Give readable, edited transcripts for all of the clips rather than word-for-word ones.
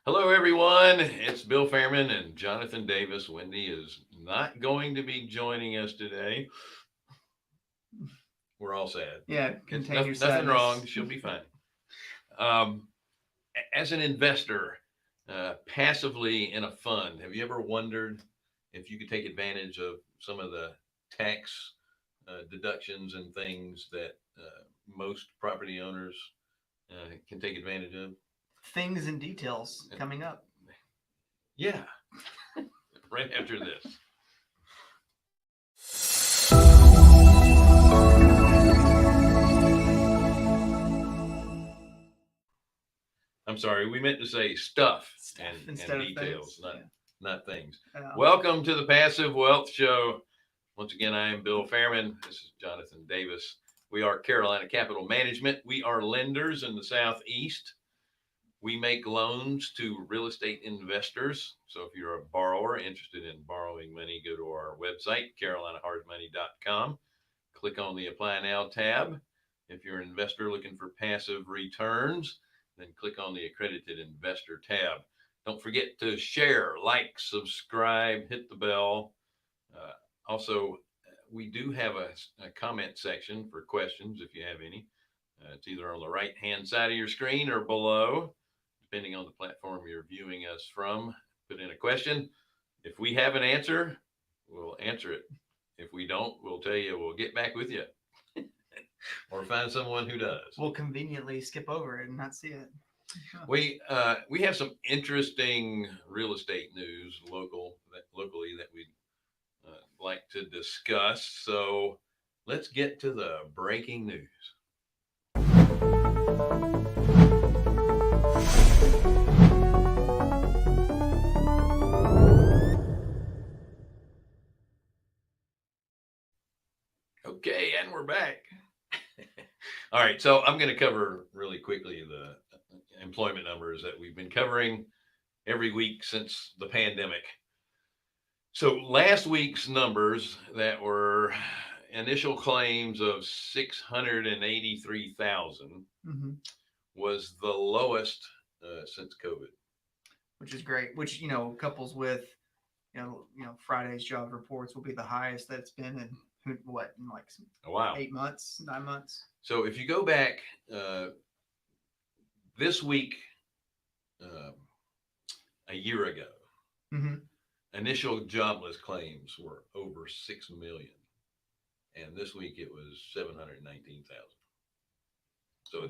Hello, everyone. It's Bill Fairman and Jonathan Davis. Wendy is not going to be joining us today. We're all sad. Yeah, It's contain your nothing wrong. sadness. She'll be fine. Um, as an investor, passively in a fund, have you ever wondered if you could take advantage of some of the tax deductions and things that most property owners can take advantage of? Things and details coming up. Yeah, right after this. I'm sorry, we meant to say stuff Stuff and instead of details, things. not things. Yeah. Welcome to the Passive Wealth Show. Once again, I am Bill Fairman. This is Jonathan Davis. We are Carolina Capital Management. We are lenders in the Southeast. We make loans to real estate investors. So if you're a borrower interested in borrowing money, go to our website, carolinahardmoney.com. Click on the Apply Now tab. If you're an investor looking for passive returns, then click on the Accredited Investor tab. Don't forget to share, like, subscribe, hit the bell. Uh, also, we do have a comment section for questions if you have any. It's either on the right hand side of your screen or below, depending on the platform you're viewing us from. Put in a question. If we have an answer, we'll answer it. If we don't, we'll tell you we'll get back with you or find someone who does. We'll conveniently skip over it and not see it. We have some interesting real estate news locally that we'd like to discuss. So let's get to the breaking news. Okay, and we're back. All right, so I'm going to cover really quickly the employment numbers that we've been covering every week since the pandemic. So last week's numbers that were initial claims of 683,000 hmm was the lowest since COVID. Which is great. Which couples with Friday's job reports will be the highest that's been in in like Oh, wow. 8 months, 9 months. So if you go back this week, uh, a year ago, hmm initial jobless claims were over 6 million. And this week it was 719,000. So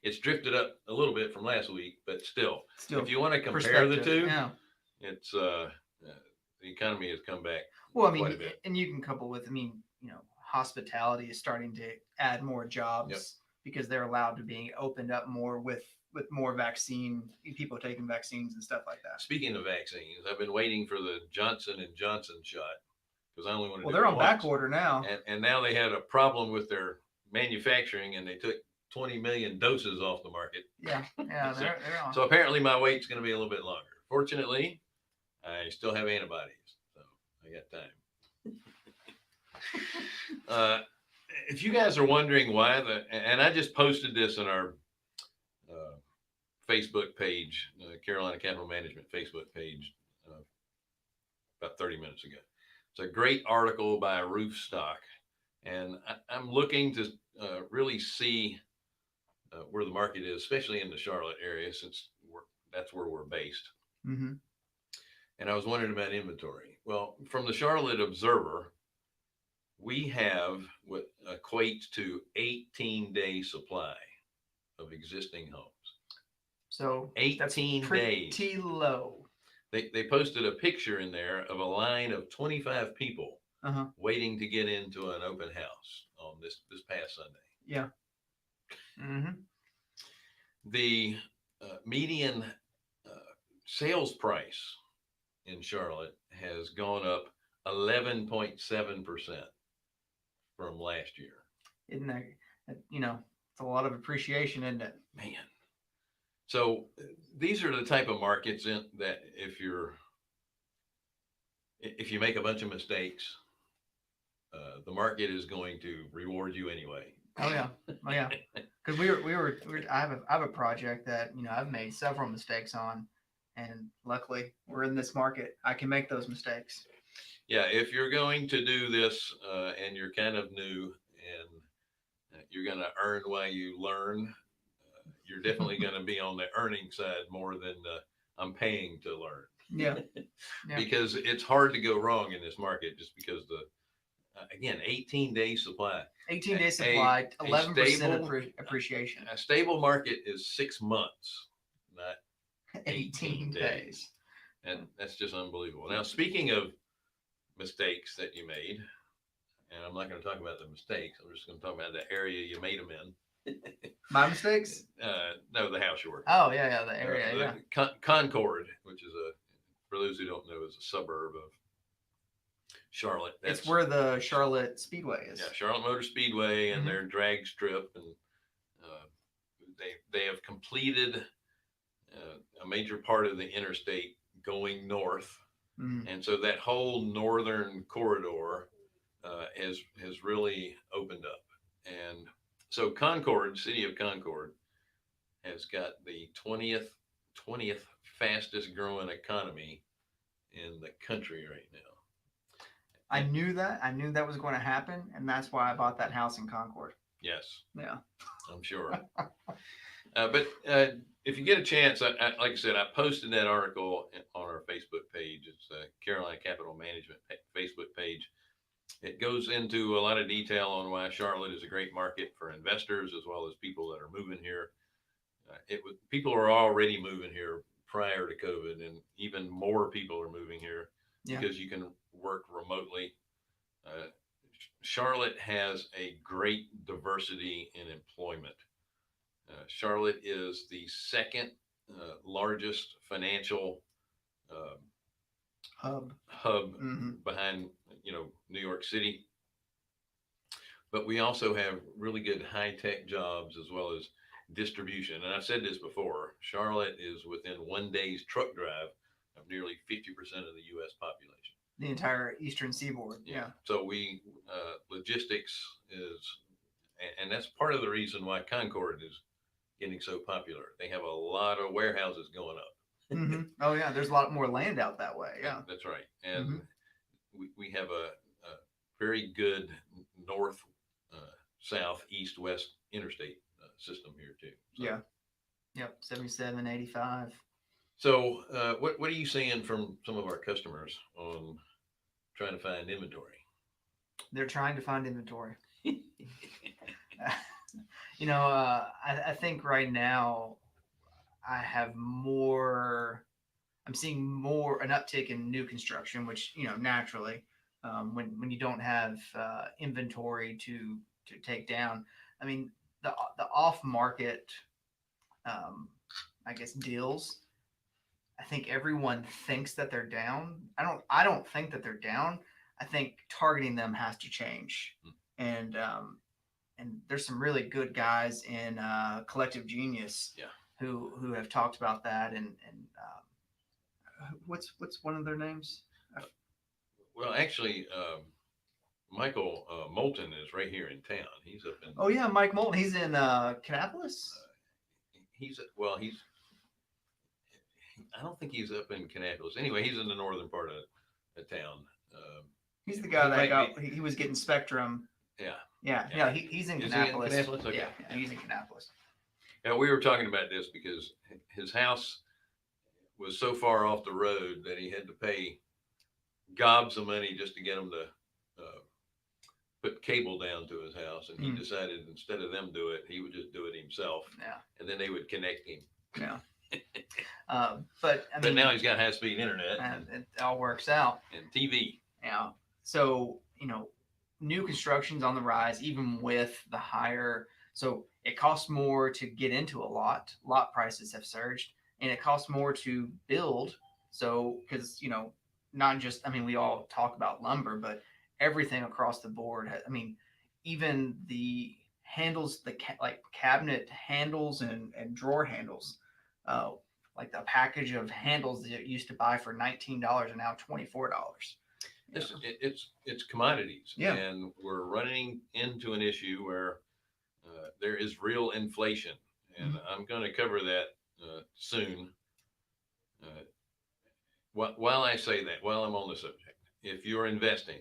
it's drifted up a little bit from last week, but still, Still, if you want to compare the perspective. two, Yeah. it's the economy has come back Well, I quite mean, a bit. and you can couple with, hospitality is starting to add more jobs Yep. because they're allowed to be opened up more with more vaccine people taking vaccines and stuff like that. Speaking of vaccines, I've been waiting for the Johnson and Johnson shot because I only wanted Well, to do they're it on back once. order now. And now they had a problem with their manufacturing and they took 20 million doses off the market. Yeah, yeah, they're on. So apparently my wait's going to be a little bit longer. Fortunately, I still have antibodies, so I got time. If you guys are wondering why and I just posted this in our uh, Facebook page, Carolina Capital Management Facebook page, about 30 minutes ago. It's a great article by Roof Stock, and I'm looking to really see where the market is, especially in the Charlotte area, since that's where we're based. Mm-hmm. And I was wondering about inventory. Well, from the Charlotte Observer, we have what equates to 18-day supply of existing homes. So 18 days. Pretty low. They posted a picture in there of a line of 25 people Uh-huh. waiting to get into an open house on this past Sunday. Yeah. Mm-hmm. The median sales price in Charlotte has gone up 11.7% from last year. Isn't that, it's a lot of appreciation, isn't it? Man. So these are the type of markets that if you make a bunch of mistakes, the market is going to reward you anyway. Oh yeah, oh yeah. Because we were I have a project that I've made several mistakes on, And luckily, we're in this market. I can make those mistakes. Yeah, if you're going to do this and you're kind of new and you're going to earn while you learn, you're definitely going to be on the earning side more than I'm paying to learn. Yeah. Yeah. Because it's hard to go wrong in this market just because again, 18-day supply. 18-day supply, 11% stable, appreciation. A stable market is 6 months, not 18 days. And that's just unbelievable. Now, speaking of mistakes that you made, and I'm not going to talk about the mistakes. I'm just going to talk about the area you made them in. My mistakes? No, the house you work. Oh yeah, the area. Concord, which is for those who don't know, is a suburb of Charlotte. It's where the Charlotte Speedway is. Yeah, Charlotte Motor Speedway and their drag strip, and they have completed a major part of the interstate going north, and so that whole northern corridor has really opened up. And so Concord, city of Concord, has got the 20th fastest growing economy in the country right now. I knew that was going to happen, and that's why I bought that house in Concord. Yes. Yeah. I'm sure. But if you get a chance, like I said, I posted that article on our Facebook page. It's Carolina Capital Management Facebook page. It goes into a lot of detail on why Charlotte is a great market for investors as well as people that are moving here. People are already moving here prior to COVID, and even more people are moving here because you can work remotely. Charlotte has a great diversity in employment. Charlotte is the second largest financial hub behind New York City, but we also have really good high-tech jobs as well as distribution. And I've said this before, Charlotte is within 1 day's truck drive of nearly 50% of the U.S. population. The entire Eastern Seaboard. Yeah. So logistics is, and that's part of the reason why Concord is getting so popular. They have a lot of warehouses going up. Oh yeah, there's a lot more land out that way. Yeah, that's right. And we have a very good north, south, east, west interstate system here too. So, yeah. Yep. 77, 85. So what are you seeing from some of our customers on trying to find inventory? They're trying to find inventory. I think right now I'm seeing more an uptick in new construction, which, naturally, when you don't have inventory to take down. I mean, the off market, I guess, deals. I think everyone thinks that they're down. I don't think that they're down. I think targeting them has to change. And there's some really good guys in Collective Genius who have talked about that. And what's one of their names? Well, actually, Michael Moulton is right here in town. He's up in. Oh yeah, Mike Moulton. He's in Kannapolis. I don't think he's up in Kannapolis. Anyway, he's in the northern part of town. He's the guy he was getting Spectrum. Yeah. He's in Kannapolis. Is he in Kannapolis? Okay. Yeah, he's in Kannapolis. Yeah, we were talking about this because his house was so far off the road that he had to pay gobs of money just to get him to put cable down to his house, and he decided instead of them do it, he would just do it himself. Yeah. And then they would connect him. Yeah. But now he's got high-speed internet. And it all works out. And TV. Yeah. So, new construction's on the rise, even with the higher. So it costs more to get into a lot. Lot prices have surged, and it costs more to build. So, because, not just, we all talk about lumber, but everything across the board. Even the handles, like cabinet handles and drawer handles, like the package of handles that you used to buy for $19 and now $24. It's commodities, yeah. And we're running into an issue where there is real inflation, and I'm going to cover that soon. while I say that, while I'm on the subject, if you're investing,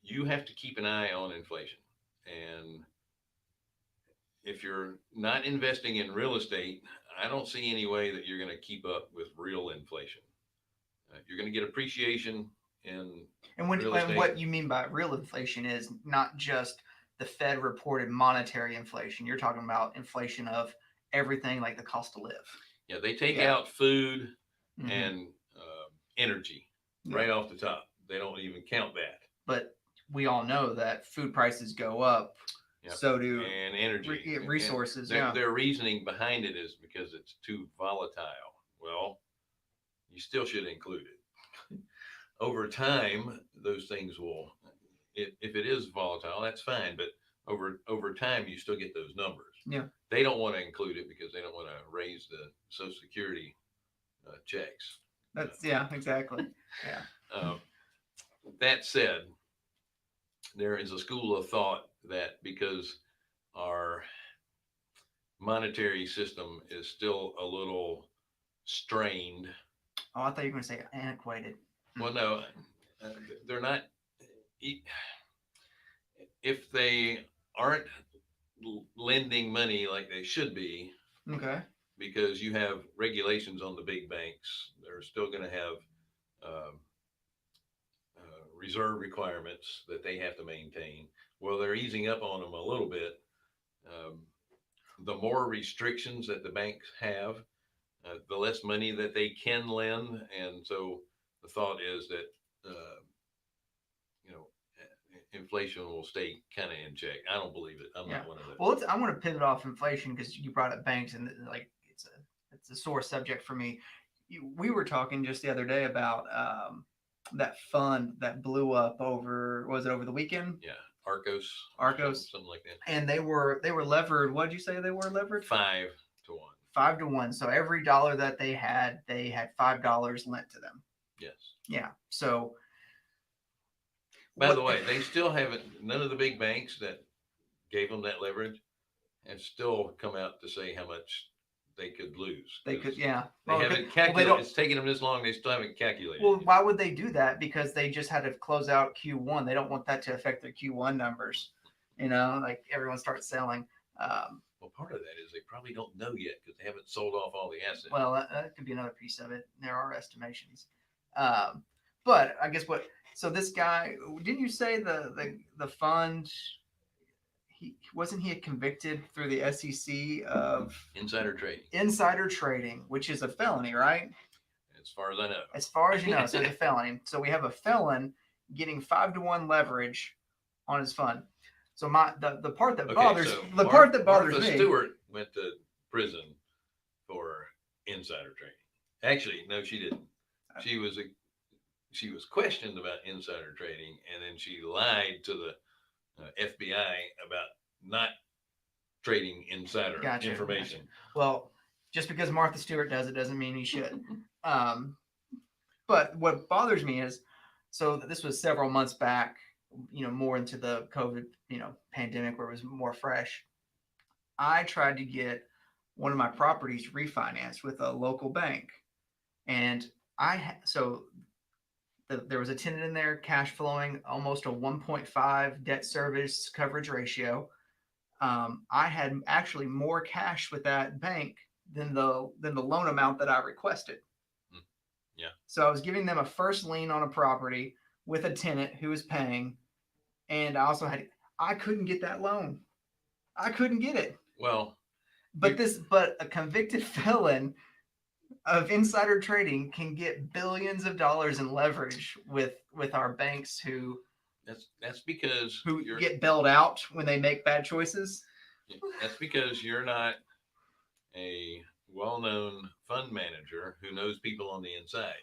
you have to keep an eye on inflation. And if you're not investing in real estate, I don't see any way that you're going to keep up with real inflation. You're going to get appreciation in real And estate. what you mean by real inflation is not just the Fed reported monetary inflation. You're talking about inflation of everything, like the cost to live. Yeah, they take Yeah. out food Mhm. and energy right off the top. They don't even count that. But we all know that food prices go up. Yep. So do and energy resources. And their reasoning behind it is because it's too volatile. Well, you still should include it. Over time, those things will. If it is volatile, that's fine. But over time, you still get those numbers. Yeah. They don't want to include it because they don't want to raise the Social Security checks. That's exactly. Yeah. That said, there is a school of thought that because our monetary system is still a little strained. Oh, I thought you were going to say antiquated. Well, no, they're not. If they aren't lending money like they should be, okay, because you have regulations on the big banks, they're still going to have um, reserve requirements that they have to maintain. Well, they're easing up on them a little bit. The more restrictions that the banks have, the less money that they can lend. And so the thought is that, inflation will stay kind of in check. I don't believe it. I'm not one of those. Well, I want to pivot off inflation because you brought up banks and like it's a sore subject for me. We were talking just the other day about that fund that blew up over the weekend? Yeah. Arcos, something like that. And they were levered. What did you say they were levered? 5 to 1. 5 to 1. So every dollar that they had $5 lent to them. Yes. Yeah. So. By the way, they still haven't. None of the big banks that gave them that leverage have still come out to say how much they could lose. They could, yeah. They haven't calculated. It's taken them this long. They still haven't calculated. Well, why would they do that? Because they just had to close out Q1. They don't want that to affect their Q1 numbers. Like everyone starts selling. Well, part of that is they probably don't know yet because they haven't sold off all the assets. Well, that could be another piece of it. There are estimations. But I guess so this guy, didn't you say the fund, wasn't he convicted through the SEC of insider trading? Insider trading, which is a felony, right? As far as I know. As far as you know, so it's a felony. So we have a felon getting 5 to 1 leverage on his fund. So the part that bothers Martha me. Stewart went to prison for insider trading. Actually, no, she didn't. She was questioned about insider trading, and then she lied to the FBI about not trading insider information. Gotcha. Well, just because Martha Stewart does it doesn't mean he should. But what bothers me is, so this was several months back, more into the COVID, pandemic where it was more fresh. I tried to get one of my properties refinanced with a local bank, and there was a tenant in there, cash flowing, almost a 1.5 debt service coverage ratio. I had actually more cash with that bank than the loan amount that I requested. Yeah. So I was giving them a first lien on a property with a tenant who was paying, and I couldn't get that loan. I couldn't get it. Well, but a convicted felon of insider trading can get billions of dollars in leverage with our banks who get bailed out when they make bad choices. That's because you're not a well-known fund manager who knows people on the inside.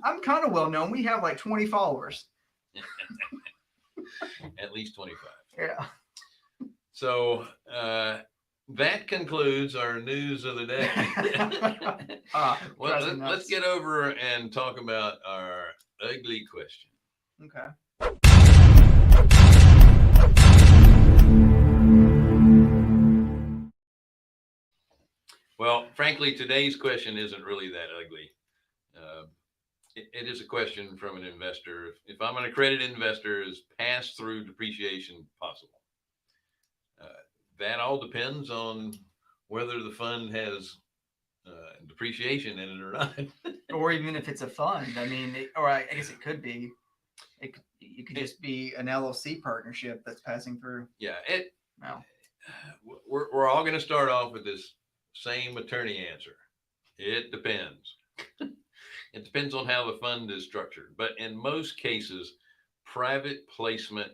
I'm kind of well known. We have like 20 followers. At least 25. Yeah. So that concludes our news of the day. Well, let's get over and talk about our ugly question. Okay. Well, frankly, today's question isn't really that ugly. Uh, it is a question from an investor. If I'm an accredited investor, is pass through depreciation possible? Uh, that all depends on whether the fund has depreciation in it or not. Or even if it's a fund. I mean, or I guess it could be. You could just be an LLC partnership that's passing through. Yeah, No. we're all going to start off with this same attorney answer. It depends. It depends on how the fund is structured. But in most cases, private placement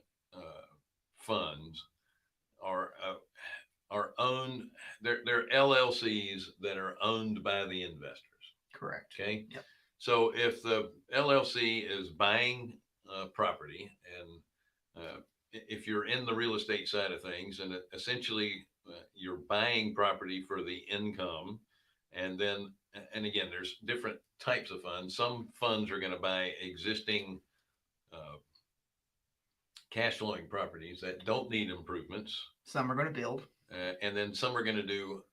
funds are owned. They're LLCs that are owned by the investors. Correct. Okay. Yep. So if the LLC is buying property, and if you're in the real estate side of things, and essentially you're buying property for the income, and then, and again, there's different types of funds. Some funds are going to buy existing cash flowing properties that don't need improvements. Some are going to build. And then some are going to do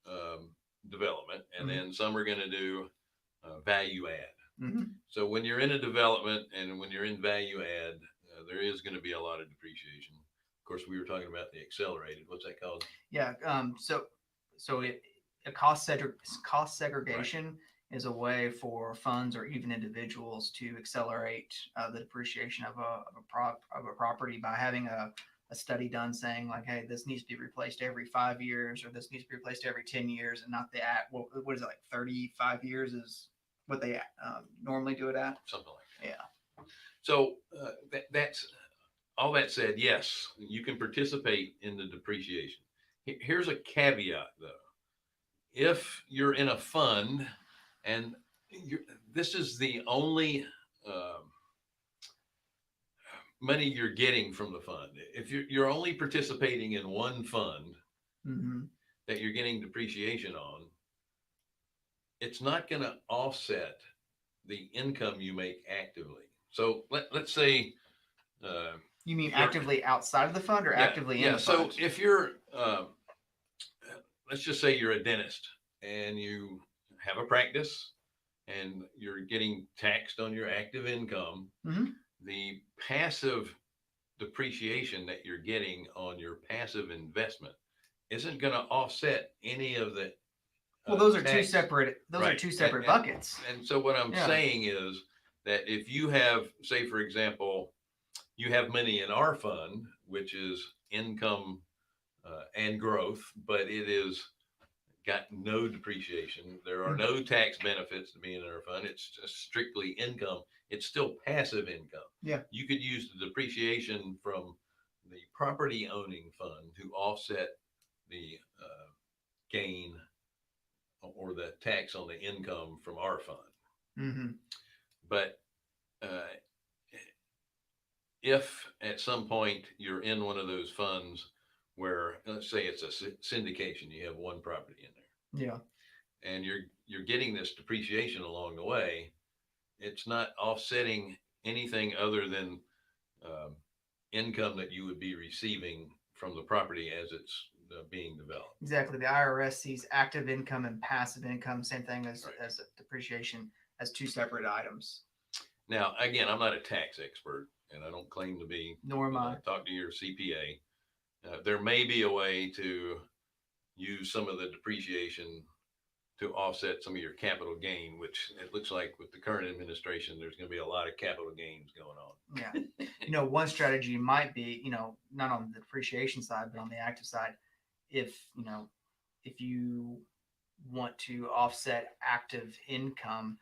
development, and Mhm. then some are going to do value add. Mm-hmm. So when you're in a development and when you're in value add, there is going to be a lot of depreciation. Of course, we were talking about the accelerated. What's that called? Yeah. A cost segregation is a way for funds or even individuals to accelerate the depreciation of a property by having a study done saying like, hey, this needs to be replaced every 5 years, or this needs to be replaced every 10 years, and not what is it, like 35 years is what they normally do it at. Something like that. Yeah. So that's all that said. Yes, you can participate in the depreciation. Here's a caveat though. If you're in a fund and this is the only money you're getting from the fund, if you're only participating in one fund mm-hmm. that you're getting depreciation on, it's not going to offset the income you make actively. So let's say you mean actively outside of the fund, or actively in the fund? So if you're let's just say you're a dentist and you have a practice and you're getting taxed on your active income, mm-hmm. the passive depreciation that you're getting on your passive investment isn't going to offset any of the well, those are two separate. Those are two separate buckets. And so what I'm saying is that if you have, say, for example, you have money in our fund, which is income and growth, but it is got no depreciation. There are no tax benefits to being in our fund. It's just strictly income. It's still passive income. Yeah. You could use the depreciation from the property owning fund to offset the gain or the tax on the income from our fund. Mm-hmm. But if at some point you're in one of those funds where, let's say it's a syndication, you have one property in there. Yeah. And you're getting this depreciation along the way, it's not offsetting anything other than income that you would be receiving from the property as it's being developed. Exactly. The IRS sees active income and passive income, same thing as depreciation, as two separate items. Now, again, I'm not a tax expert, and I don't claim to be. Nor am I. Talk to your CPA. There may be a way to use some of the depreciation to offset some of your capital gain, which it looks like with the current administration, there's going to be a lot of capital gains going on. Yeah. One strategy might be, not on the depreciation side, but on the active side, if you want to offset active income,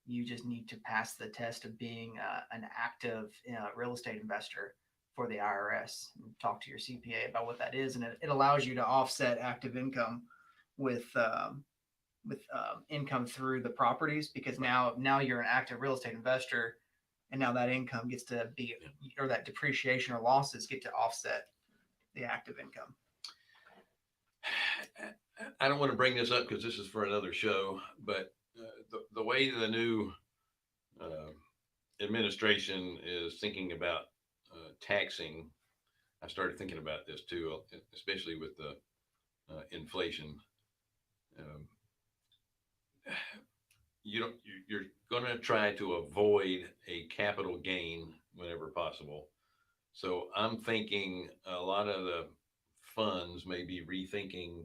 you just need to pass the test of being an active real estate investor for the IRS. Talk to your CPA about what that is, and it allows you to offset active income with income through the properties, because now you're an active real estate investor, and now that income gets to be, or that depreciation or losses get to offset the active income. I don't want to bring this up because this is for another show, but the way the new administration is thinking about taxing, I started thinking about this too, especially with the inflation. you're going to try to avoid a capital gain whenever possible. So I'm thinking a lot of the funds may be rethinking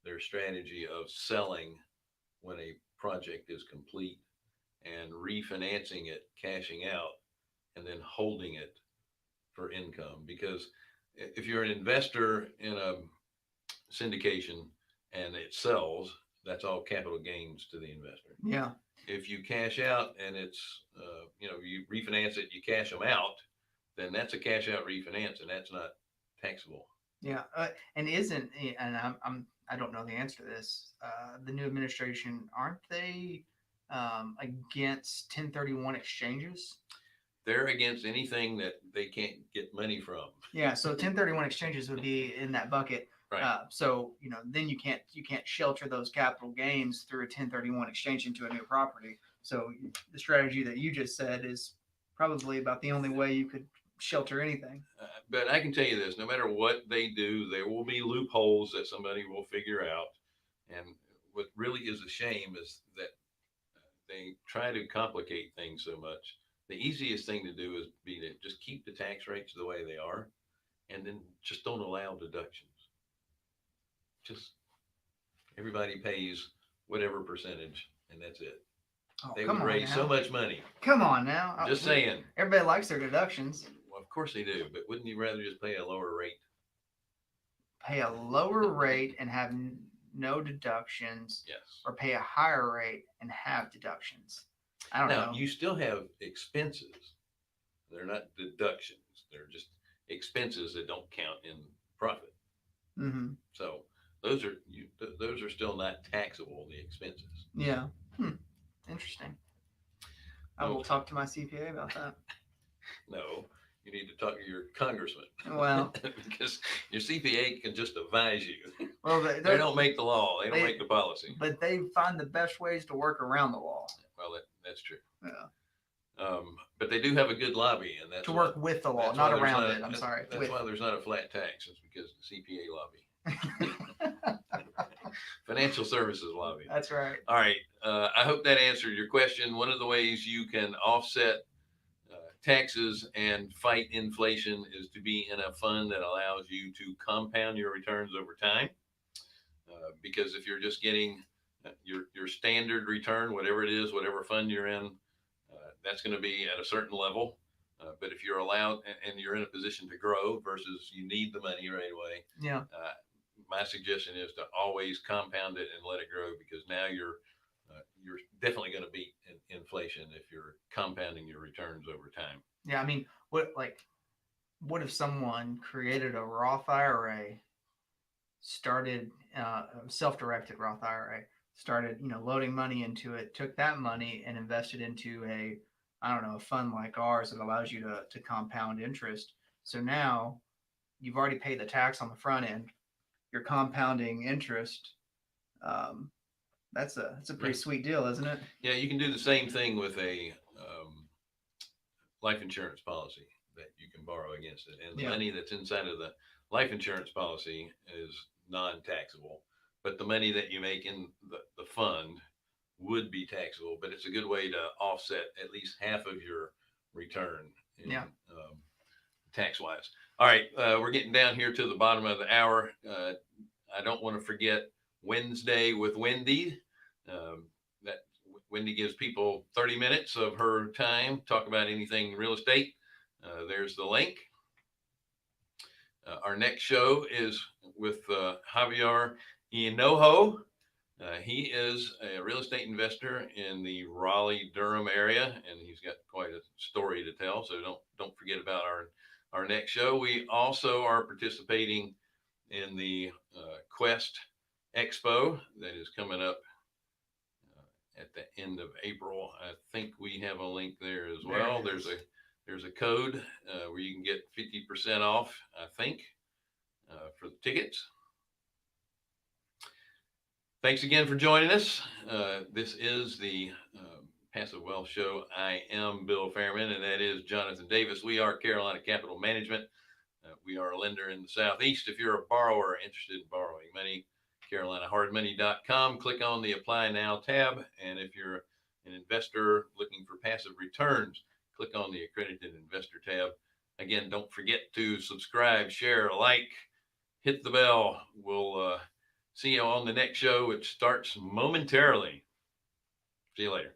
their strategy of selling when a project is complete and refinancing it, cashing out, and then holding it for income. Because if you're an investor in a syndication and it sells, that's all capital gains to the investor. Yeah. If you cash out and it's, you refinance it, you cash them out, then that's a cash out refinance and that's not taxable. Yeah. And isn't, and I don't know the answer to this. The new administration, aren't they against 1031 exchanges? They're against anything that they can't get money from. Yeah. So 1031 exchanges would be in that bucket. Right. So then you can't shelter those capital gains through a 1031 exchange into a new property. So the strategy that you just said is probably about the only way you could shelter anything. But I can tell you this: no matter what they do, there will be loopholes that somebody will figure out. And what really is a shame is that they try to complicate things so much. The easiest thing to do is be to just keep the tax rates the way they are, and then just don't allow deductions. Just everybody pays whatever percentage, and that's it. Oh, They come would on raise now. so much money. Come on now. Just saying. Everybody likes their deductions. Well, of course they do, but wouldn't you rather just pay a lower rate? Pay a lower rate and have no deductions, Yes. or pay a higher rate and have deductions. I don't Now, know. you still have expenses. They're not deductions. They're just expenses that don't count in profit. Mm-hmm. So those are still not taxable. The expenses. Yeah. Interesting. I will talk to my CPA about that. No, you need to talk to your congressman. Well, because your CPA can just advise you. well, They don't make the law. They don't make the policy. But they find the best ways to work around the law. Well, that's true. Yeah. But they do have a good lobby, and that's to work with the law, not around it. I'm sorry. That's why there's not a flat tax. It's because the CPA lobby, financial services lobby. That's right. All right. I hope that answered your question. One of the ways you can offset taxes and fight inflation is to be in a fund that allows you to compound your returns over time. Because if you're just getting your standard return, whatever it is, whatever fund you're in, that's going to be at a certain level. But if you're allowed and you're in a position to grow versus you need the money right away, yeah. My suggestion is to always compound it and let it grow, because now you're definitely going to beat inflation if you're compounding your returns over time. Yeah, I mean, what if someone created a Roth IRA, started a self-directed Roth IRA, started loading money into it, took that money and invested into a fund like ours that allows you to compound interest. So now you've already paid the tax on the front end. You're compounding interest. That's a pretty sweet deal, isn't it? Yeah, you can do the same thing with a life insurance policy that you can borrow against it, and the money that's inside of the life insurance policy is non-taxable, but the money that you make in the fund would be taxable. But it's a good way to offset at least half of your return tax-wise. All right, we're getting down here to the bottom of the hour. I don't want to forget Wednesday with Wendy. That Wendy gives people 30 minutes of her time, talk about anything real estate. There's the link. Our next show is with Javier Hinojo. He is a real estate investor in the Raleigh-Durham area, and he's got quite a story to tell. So don't forget about our next show. We also are participating in the Quest Expo that is coming up at the end of April. I think we have a link there as well. There's a code where you can get 50% off, I think, for the tickets. Thanks again for joining us. This is the Passive Wealth Show. I am Bill Fairman, and that is Jonathan Davis. We are Carolina Capital Management. We are a lender in the Southeast. If you're a borrower interested in borrowing money, CarolinaHardMoney.com. Click on the Apply Now tab. And if you're an investor looking for passive returns, click on the Accredited Investor tab. Again, don't forget to subscribe, share, like, hit the bell. We'll see you on the next show, which starts momentarily. See you later.